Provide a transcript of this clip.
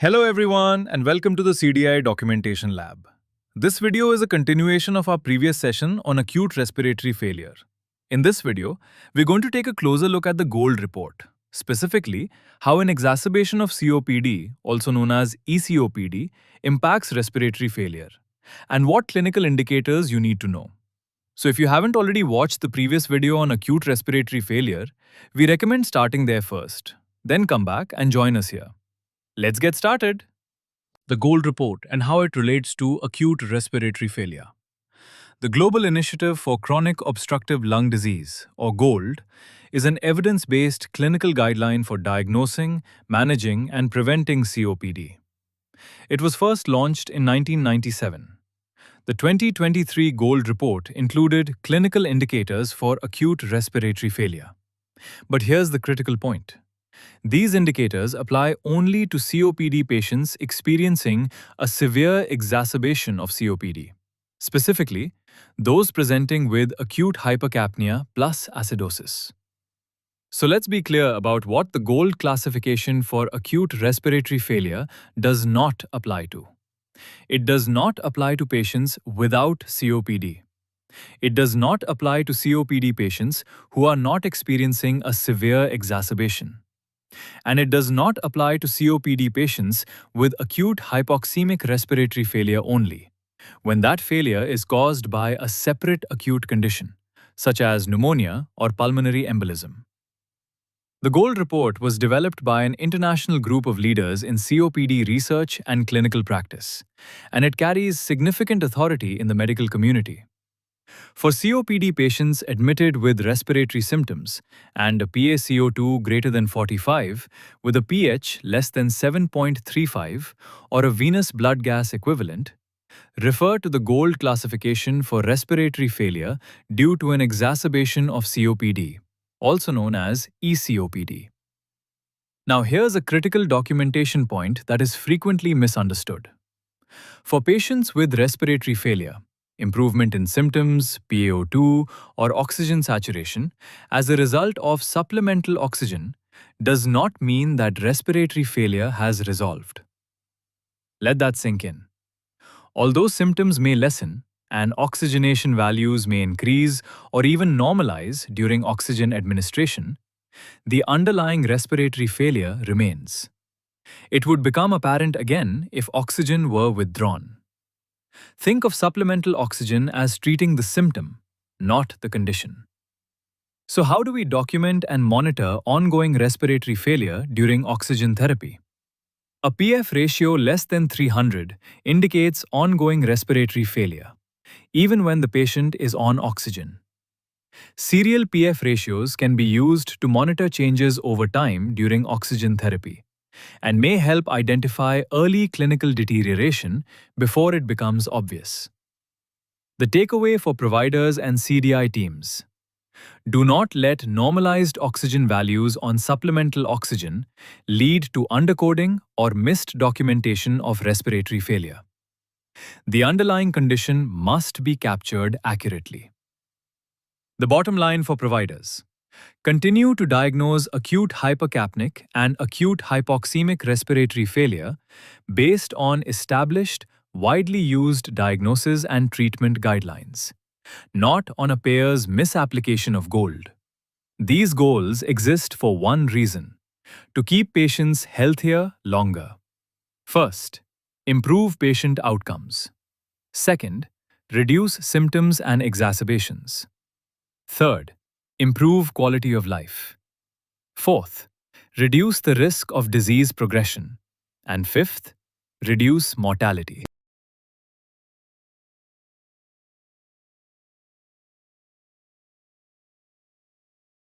Hello everyone and welcome to the CDI Documentation Lab. This video is a continuation of our previous session on acute respiratory failure. In this video, we're going to take a closer look at the GOLD report, specifically how an exacerbation of COPD, also known as ECOPD, impacts respiratory failure, and what clinical indicators you need to know. So if you haven't already watched the previous video on acute respiratory failure, we recommend starting there first, then come back and join us here. Let's get started. The GOLD report and how it relates to acute respiratory failure. The Global Initiative for Chronic Obstructive Lung Disease, or GOLD, is an evidence-based clinical guideline for diagnosing, managing, and preventing COPD. It was first launched in 1997. The 2023 GOLD report included clinical indicators for acute respiratory failure. But here's the critical point. These indicators apply only to COPD patients experiencing a severe exacerbation of COPD, specifically those presenting with acute hypercapnia plus acidosis. So let's be clear about what the GOLD classification for acute respiratory failure does not apply to. It does not apply to patients without COPD. It does not apply to COPD patients who are not experiencing a severe exacerbation. And it does not apply to COPD patients with acute hypoxemic respiratory failure only, when that failure is caused by a separate acute condition, such as pneumonia or pulmonary embolism. The GOLD report was developed by an international group of leaders in COPD research and clinical practice, and it carries significant authority in the medical community. For COPD patients admitted with respiratory symptoms and a PaCO2 greater than 45 with a pH less than 7.35 or a venous blood gas equivalent, refer to the GOLD classification for respiratory failure due to an exacerbation of COPD, also known as ECOPD. Now here's a critical documentation point that is frequently misunderstood. For patients with respiratory failure, improvement in symptoms, PaO2, or oxygen saturation as a result of supplemental oxygen does not mean that respiratory failure has resolved. Let that sink in. Although symptoms may lessen and oxygenation values may increase or even normalize during oxygen administration, the underlying respiratory failure remains. It would become apparent again if oxygen were withdrawn. Think of supplemental oxygen as treating the symptom, not the condition. So how do we document and monitor ongoing respiratory failure during oxygen therapy? A PF ratio less than 300 indicates ongoing respiratory failure, even when the patient is on oxygen. Serial PF ratios can be used to monitor changes over time during oxygen therapy, and may help identify early clinical deterioration before it becomes obvious. The takeaway for providers and CDI teams: do not let normalized oxygen values on supplemental oxygen lead to undercoding or missed documentation of respiratory failure. The underlying condition must be captured accurately. The bottom line for providers: continue to diagnose acute hypercapnic and acute hypoxemic respiratory failure based on established, widely used diagnosis and treatment guidelines, not on a payer's misapplication of GOLD. These goals exist for one reason: to keep patients healthier longer. First, improve patient outcomes. Second, reduce symptoms and exacerbations. Third, improve quality of life. Fourth, reduce the risk of disease progression. And fifth, reduce mortality.